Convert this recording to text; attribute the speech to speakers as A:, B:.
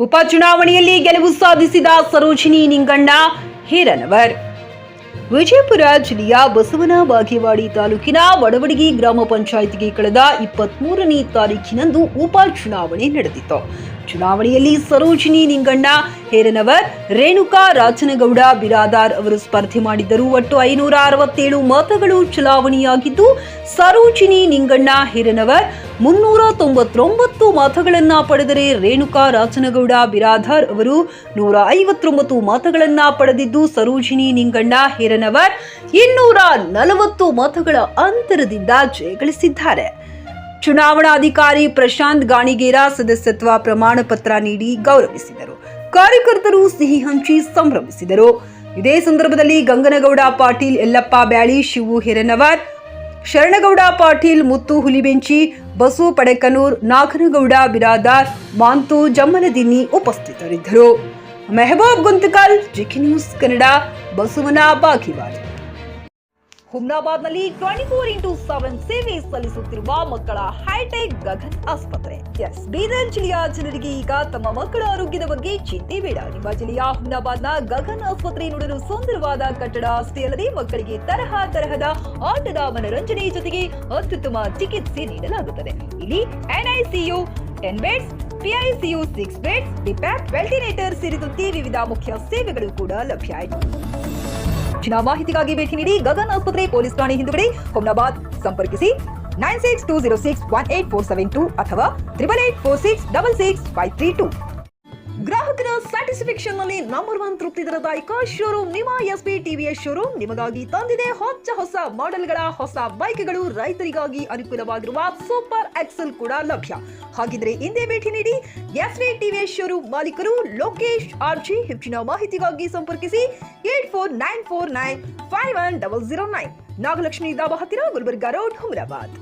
A: ಉಪಚುನಾವಣೆಯಲ್ಲಿ ಗೆಲುವು ಸಾಧಿಸಿದ ಸರೋಜಿನಿ ನಿಂಗಣ್ಣ ಹಿರನವರ್. ವಿಜಯಪುರ ಜಿಲ್ಲೆಯ ಬಸವನ ಬಾಗೇವಾಡಿ ತಾಲೂಕಿನ ವಡವಡಗಿ ಗ್ರಾಮ ಪಂಚಾಯಿತಿಗೆ ಕಳೆದ 23ನೇ ತಾರೀಖಿನಂದು ಉಪಚುನಾವಣೆ ನಡೆದಿತ್ತು. ಚುನಾವಣೆಯಲ್ಲಿ ಸರೋಜಿನಿ ನಿಂಗಣ್ಣ ಹೇರನವರ್, ರೇಣುಕಾ ರಾಜನಗೌಡ ಬಿರಾದಾರ್ ಅವರು ಸ್ಪರ್ಧೆ ಮಾಡಿದ್ದರು. ಒಟ್ಟು 567 ಮತಗಳು ಚಲಾವಣೆಯಾಗಿದ್ದು, ಸರೋಜಿನಿ ನಿಂಗಣ್ಣ ಹೇರನವರ್ 399 ಮತಗಳನ್ನ ಪಡೆದರೆ ರೇಣುಕಾ ರಾಜನಗೌಡ ಬಿರಾದಾರ್ ಅವರು 159 ಮತಗಳನ್ನ ಪಡೆದಿದ್ದು, ಸರೋಜಿನಿ ನಿಂಗಣ್ಣ ಹೇರನವರ್ 240 ಮತಗಳ ಅಂತರದಿಂದ ಜಯಗಳಿಸಿದ್ದಾರೆ. ಚುನಾವಣಾಧಿಕಾರಿ ಪ್ರಶಾಂತ್ ಗಾಣಿಗೇರ ಸದಸ್ಯತ್ವ ಪ್ರಮಾಣ ಪತ್ರ ನೀಡಿ ಗೌರವಿಸಿದರು. ಕಾರ್ಯಕರ್ತರು ಸಿಹಿ ಹಂಚಿ ಸಂಭ್ರಮಿಸಿದರು. ಇದೇ ಸಂದರ್ಭದಲ್ಲಿ ಗಂಗನಗೌಡ ಪಾಟೀಲ್, ಯಲ್ಲಪ್ಪ ಬ್ಯಾಳಿ, ಶಿವು ಹಿರನವರ್, ಶರಣಗೌಡ ಪಾಟೀಲ್, ಮುತ್ತು ಹುಲಿಬೆಂಚಿ, ಬಸು ಪಡೆಕನೂರ್, ನಾಗನಗೌಡ ಬಿರಾದಾರ್, ಮಾಂತು ಜಮ್ಮನದಿನ್ನಿ ಉಪಸ್ಥಿತರಿದ್ದರು. Mehboob Guntakal, GK news Kannada, Basavana Bagewadi. ಹುಮ್ನಾಬಾದ್ನಲ್ಲಿ 24x7 ಸೇವೆ ಸಲ್ಲಿಸುತ್ತಿರುವ ಮಕ್ಕಳ ಹೈಟೆಕ್ ಗಗನ್ ಆಸ್ಪತ್ರೆ. ಬೀದರ್ ಜಿಲ್ಲೆಯ ಜನರಿಗೆ ಈಗ ತಮ್ಮ ಮಕ್ಕಳ ಆರೋಗ್ಯದ ಬಗ್ಗೆ ಚಿಂತೆ ಬೇಡ. ನಿಮ್ಮ ಜಿಲ್ಲೆಯ ಹುಮ್ನಾಬಾದ್ನ ಗಗನ್ ಆಸ್ಪತ್ರೆ ನೋಡಲು ಸುಂದರವಾದ ಕಟ್ಟಡ ಅಷ್ಟೇ ಅಲ್ಲದೆ ಮಕ್ಕಳಿಗೆ ತರಹದ ಆಟದ ಮನರಂಜನೆ ಜೊತೆಗೆ ಅತ್ಯುತ್ತಮ ಚಿಕಿತ್ಸೆ ನೀಡಲಾಗುತ್ತದೆ. ಇಲ್ಲಿ NICU 10 ಬೆಡ್ಸ್, PICU 6 ಬೆಡ್ಸ್, ಡಿಪ್ಯಾಪ್, ವೆಂಟಿಲೇಟರ್ ಸೇರಿದಂತೆ ವಿವಿಧ ಮುಖ್ಯ ಸೇವೆಗಳು ಕೂಡ ಲಭ್ಯ ಇದೆ. ಹೆಚ್ಚಿನ ಮಾಹಿತಿಗಾಗಿ ಭೇಟಿ ನೀಡಿ ಗಗನ್ ಆಸ್ಪತ್ರೆ, ಪೊಲೀಸ್ ಠಾಣೆ ಹಿಂದುಗಡೆ, ಹುಮ್ನಾಬಾದ್. ಸಂಪರ್ಕಿಸಿ 9620618472 ಅಥವಾ 8884666532. ಗ್ರಾಹಕರ ಸ್ಯಾಟಿಸ್ಫ್ಯಾಕ್ಷನ್ ನಲ್ಲಿ ನಂಬರ್ 1 ತೃಪ್ತಿ ದರದಾಯಕ ಶೋರೂಮ್ ನಿಮ್ಮ SP TVS ಶೋರೂಮ್ ನಿಮಗಾಗಿ ತಂದಿದೆ. ಹೊಸ ಮಾಡೆಲ್ಗಳ ಹೊಸ ಬೈಕ್ಗಳು, ರೈತರಿಗಾಗಿ ಅನುಕೂಲವಾಗಿರುವ ಸೂಪರ್ ಎಕ್ಸೆಲ್ ಕೂಡ ಲಭ್ಯ. ಹಾಗಿದ್ರೆ ಹಿಂದೆ ಭೇಟಿ ನೀಡಿ. SP TVS ಶೋರೂಮ್ ಮಾಲೀಕರು ಲೋಕೇಶ್ RG. ಹೆಚ್ಚಿನ ಮಾಹಿತಿಗಾಗಿ ಸಂಪರ್ಕಿಸಿ 8494951009. ನಾಗಲಕ್ಷ್ಮಿ ದಾಬಾ ಹತ್ತಿರ, ಗುಲ್ಬರ್ಗಾ ರೋಡ್, ಹುಮ್ನಾಬಾದ್.